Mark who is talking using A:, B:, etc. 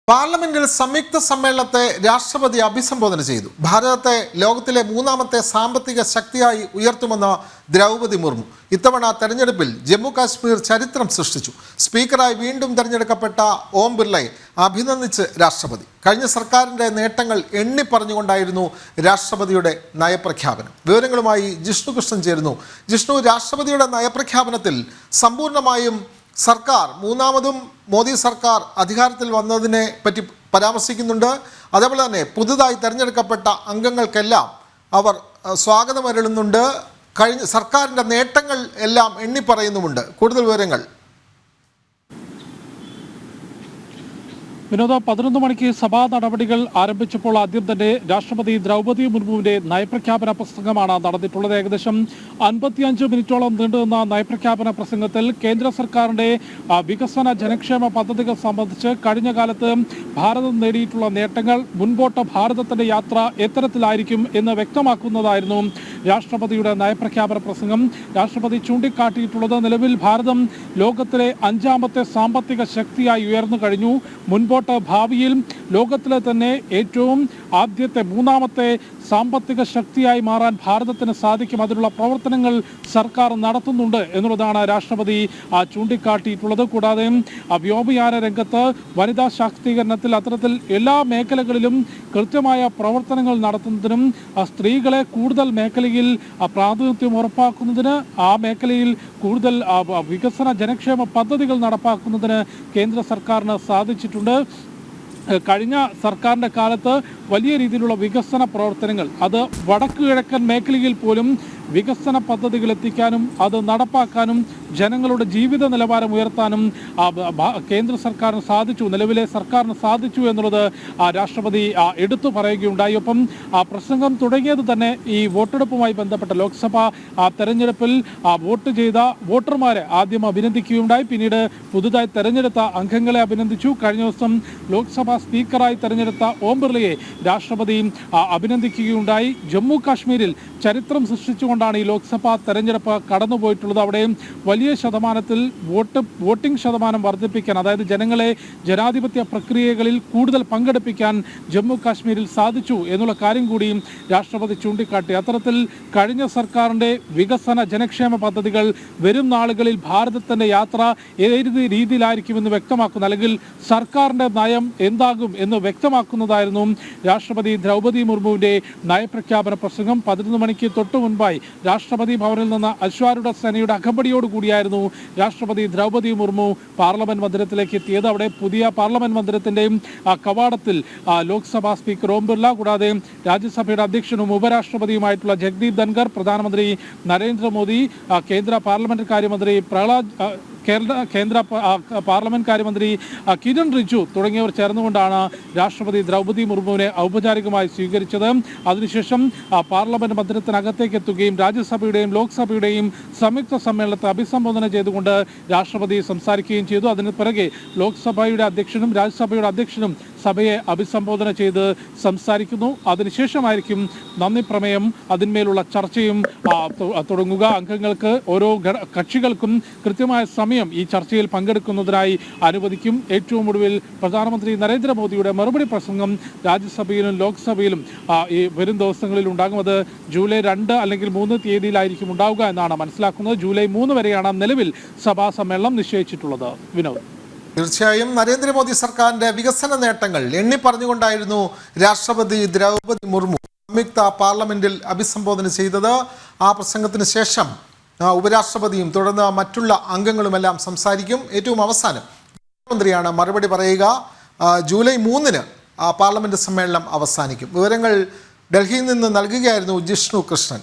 A: പാർലമെന്റിൽ സംയുക്ത സമ്മേളനത്തെ രാഷ്ട്രപതി അഭിസംബോധന ചെയ്തു. ഭാരതത്തെ ലോകത്തിലെ മൂന്നാമത്തെ സാമ്പത്തിക ശക്തിയായി ഉയർത്തുമെന്ന് ദ്രൗപദി മുർമു. ഇത്തവണ തെരഞ്ഞെടുപ്പിൽ ജമ്മു കാശ്മീർ ചരിത്രം സൃഷ്ടിച്ചു. സ്പീക്കറായി വീണ്ടും തെരഞ്ഞെടുക്കപ്പെട്ട ഓം ബിർളയെ അഭിനന്ദിച്ച് രാഷ്ട്രപതി. കഴിഞ്ഞ സർക്കാരിൻ്റെ നേട്ടങ്ങൾ എണ്ണിപ്പറഞ്ഞുകൊണ്ടായിരുന്നു രാഷ്ട്രപതിയുടെ നയപ്രഖ്യാപനം. വിവരങ്ങളുമായി ജിഷ്ണു കൃഷ്ണൻ ചേരുന്നു. ജിഷ്ണു, രാഷ്ട്രപതിയുടെ നയപ്രഖ്യാപനത്തിൽ സമ്പൂർണ്ണമായും സർക്കാർ മൂന്നാമതും മോദി സർക്കാർ അധികാരത്തിൽ വന്നതിനെ പറ്റി പരാമർശിക്കുന്നുണ്ട്. അതേപോലെ തന്നെ പുതുതായി തെരഞ്ഞെടുക്കപ്പെട്ട അംഗങ്ങൾക്കെല്ലാം അവർ സ്വാഗതം അരുളുന്നുണ്ട്. കഴിഞ്ഞ സർക്കാരിൻ്റെ നേട്ടങ്ങൾ എല്ലാം എണ്ണിപ്പറയുന്നുമുണ്ട്. കൂടുതൽ വിവരങ്ങൾ.
B: വിനോദ, 11 മണിക്ക് സഭാ നടപടികൾ ആരംഭിച്ചപ്പോൾ ആദ്യം തന്നെ രാഷ്ട്രപതി ദ്രൗപദി മുർമുവിന്റെ നയപ്രഖ്യാപന പ്രസംഗമാണ് നടന്നിട്ടുള്ളത്. ഏകദേശം 55 മിനിറ്റോളം നീണ്ടുനിന്ന നയപ്രഖ്യാപന പ്രസംഗത്തിൽ കേന്ദ്ര സർക്കാരിന്റെ വികസന ജനക്ഷേമ പദ്ധതികൾ സംബന്ധിച്ച് കഴിഞ്ഞ കാലത്ത് ഭാരതം നേടിയിട്ടുള്ള നേട്ടങ്ങൾ, മുൻപോട്ട് ഭാരതത്തിന്റെ യാത്ര എത്തരത്തിലായിരിക്കും എന്ന് വ്യക്തമാക്കുന്നതായിരുന്നു രാഷ്ട്രപതിയുടെ നയപ്രഖ്യാപന പ്രസംഗം. രാഷ്ട്രപതി ചൂണ്ടിക്കാട്ടിയിട്ടുള്ളത് നിലവിൽ ഭാരതം ലോകത്തിലെ 5ാമത്തെ സാമ്പത്തിക ശക്തിയായി ഉയർന്നു കഴിഞ്ഞു. മുൻപോട്ട് ഭാവിയിൽ ലോകത്തിലെ തന്നെ ഏറ്റവും ആദ്യത്തെ 3ാമത്തെ സാമ്പത്തിക ശക്തിയായി മാറാൻ ഭാരതത്തിന് സാധിക്കും. അതിനുള്ള പ്രവർത്തനങ്ങൾ സർക്കാർ നടത്തുന്നുണ്ട് എന്നുള്ളതാണ് രാഷ്ട്രപതി ചൂണ്ടിക്കാട്ടിയിട്ടുള്ളത്. കൂടാതെ വ്യോമയാന രംഗത്ത് വനിതാ ശാക്തീകരണത്തിൽ അത്തരത്തിൽ എല്ലാ മേഖലകളിലും കൃത്യമായ പ്രവർത്തനങ്ങൾ നടത്തുന്നതിനും സ്ത്രീകളെ കൂടുതൽ മേഖലയിൽ പ്രാതിനിധ്യം ഉറപ്പാക്കുന്നതിന് ആ മേഖലയിൽ കൂടുതൽ വികസന ജനക്ഷേമ പദ്ധതികൾ നടപ്പാക്കുന്നതിന് കേന്ദ്ര സർക്കാരിന് സാധിച്ചിട്ടുണ്ട്. കഴിഞ്ഞ സർക്കാരിൻ്റെ കാലത്ത് വലിയ രീതിയിലുള്ള വികസന പ്രവർത്തനങ്ങൾ, അത് വടക്കു കിഴക്കൻ മേഖലയിൽ പോലും വികസന പദ്ധതികൾ എത്തിക്കാനും അത് നടപ്പാക്കാനും ജനങ്ങളുടെ ജീവിത നിലവാരം ഉയർത്താനും കേന്ദ്ര സർക്കാരിന് സാധിച്ചു, നിലവിലെ സർക്കാരിന് സാധിച്ചു എന്നുള്ളത് രാഷ്ട്രപതി എടുത്തു പറയുകയുണ്ടായി. ഒപ്പം പ്രസംഗം തുടങ്ങിയത് തന്നെ ഈ വോട്ടെടുപ്പുമായി ബന്ധപ്പെട്ട ലോക്സഭാ തെരഞ്ഞെടുപ്പിൽ വോട്ട് ചെയ്ത വോട്ടർമാരെ ആദ്യം അഭിനന്ദിക്കുകയുണ്ടായി. പിന്നീട് പുതുതായി തെരഞ്ഞെടുത്ത അംഗങ്ങളെ അഭിനന്ദിച്ചു. കഴിഞ്ഞ ദിവസം ലോക്സഭാ സ്പീക്കറായി തെരഞ്ഞെടുത്ത ഓം ബിർളയെ രാഷ്ട്രപതി അഭിനന്ദിക്കുകയുണ്ടായി. ജമ്മു കാശ്മീരിൽ ചരിത്രം സൃഷ്ടിച്ചുകൊണ്ടാണ് ഈ ലോക്സഭാ തെരഞ്ഞെടുപ്പ് കടന്നുപോയിട്ടുള്ളത്. അവിടെ വലിയ ശതമാനത്തിൽ വോട്ടിംഗ് ശതമാനം വർദ്ധിപ്പിക്കാൻ, അതായത് ജനങ്ങളെ ജനാധിപത്യ പ്രക്രിയകളിൽ കൂടുതൽ പങ്കെടുപ്പിക്കാൻ ജമ്മു കാശ്മീരിൽ സാധിച്ചു എന്നുള്ള കാര്യം കൂടി രാഷ്ട്രപതി ചൂണ്ടിക്കാട്ടി. അത്തരത്തിൽ കഴിഞ്ഞ സർക്കാരിൻ്റെ വികസന ജനക്ഷേമ പദ്ധതികൾ വരും നാളുകളിൽ ഭാരതത്തിൻ്റെ യാത്ര ഏത് രീതിയിലായിരിക്കുമെന്ന് വ്യക്തമാക്കുന്ന, അല്ലെങ്കിൽ സർക്കാരിൻ്റെ നയം എന്താകും എന്ന് വ്യക്തമാക്കുന്നതായിരുന്നു രാഷ്ട്രപതി ദ്രൗപദി മുർമുവിൻ്റെ നയപ്രഖ്യാപന പ്രസംഗം. 11 മണിക്ക് തൊട്ടു മുൻപായി രാഷ്ട്രപതി ഭവനിൽ നിന്ന് അശ്വാരൂഢ സേനയുടെ അകമ്പടിയോടുകൂടിയായിരുന്നു രാഷ്ട്രപതി ദ്രൗപദി മുർമു പാർലമെന്റ് മന്ദിരത്തിലേക്ക് എത്തിയത്. അവിടെ പുതിയ പാർലമെന്റ് മന്ദിരത്തിൻ്റെയും കവാടത്തിൽ ലോക്സഭാ സ്പീക്കർ ഓം ബിർള, കൂടാതെ രാജ്യസഭയുടെ അധ്യക്ഷനും ഉപരാഷ്ട്രപതിയുമായിട്ടുള്ള ജഗ്ദീപ് ധൻഖർ, പ്രധാനമന്ത്രി നരേന്ദ്രമോദി, കേന്ദ്ര പാർലമെന്ററി കാര്യമന്ത്രി കേന്ദ്ര പാർലമെന്റ് കാര്യമന്ത്രി കിരൺ റിജിജു തുടങ്ങിയവർ ചേർന്നുകൊണ്ടാണ് രാഷ്ട്രപതി ദ്രൗപദി മുർമുവിനെ ഔപചാരികമായി സ്വീകരിച്ചത്. അതിനുശേഷം പാർലമെന്റ് മന്ദിരത്തിനകത്തേക്ക് എത്തുകയും രാജ്യസഭയുടെയും ലോക്സഭയുടെയും സംയുക്ത സമ്മേളനത്തെ അഭിസംബോധന ചെയ്തുകൊണ്ട് രാഷ്ട്രപതി സംസാരിക്കുകയും ചെയ്തു. അതിന് പിറകെ ലോക്സഭയുടെ അധ്യക്ഷനും രാജ്യസഭയുടെ അധ്യക്ഷനും സഭയെ അഭിസംബോധന ചെയ്ത് സംസാരിക്കുന്നു. അതിനുശേഷമായിരിക്കും നന്ദി പ്രമേയം, അതിന്മേലുള്ള ചർച്ചയും തുടങ്ങുക. അംഗങ്ങൾക്ക്, ഓരോ കക്ഷികൾക്കും കൃത്യമായ സമയം ഈ ചർച്ചയിൽ പങ്കെടുക്കുന്നതിനായി അനുവദിക്കും. ഏറ്റവും ഒടുവിൽ പ്രധാനമന്ത്രി നരേന്ദ്രമോദിയുടെ മറുപടി പ്രസംഗം രാജ്യസഭയിലും ലോക്സഭയിലും ഈ വരും ദിവസങ്ങളിൽ ഉണ്ടാകും. അത് ജൂലൈ 2 അല്ലെങ്കിൽ 3 തീയതിയിലായിരിക്കും ഉണ്ടാവുക എന്നാണ് മനസ്സിലാക്കുന്നത്. ജൂലൈ 3 വരെയാണ് നിലവിൽ സഭാ സമ്മേളനം നിശ്ചയിച്ചിട്ടുള്ളത്. വിനോദ്,
A: തീർച്ചയായും നരേന്ദ്രമോദി സർക്കാരിന്റെ വികസന നേട്ടങ്ങൾ എണ്ണിപ്പറഞ്ഞുകൊണ്ടായിരുന്നു രാഷ്ട്രപതി ദ്രൗപദി മുർമു സംയുക്ത പാർലമെന്റിൽ അഭിസംബോധന ചെയ്തത്. ആ പ്രസംഗത്തിന് ശേഷം ഉപരാഷ്ട്രപതിയും തുടർന്ന് മറ്റുള്ള അംഗങ്ങളുമെല്ലാം സംസാരിക്കും. ഏറ്റവും അവസാനം പ്രധാനമന്ത്രിയാണ് മറുപടി പറയുക. ജൂലൈ 3 പാർലമെന്റ് സമ്മേളനം അവസാനിക്കും. വിവരങ്ങൾ ഡൽഹിയിൽ നിന്ന് നൽകുകയായിരുന്നു ജിഷ്ണു കൃഷ്ണൻ.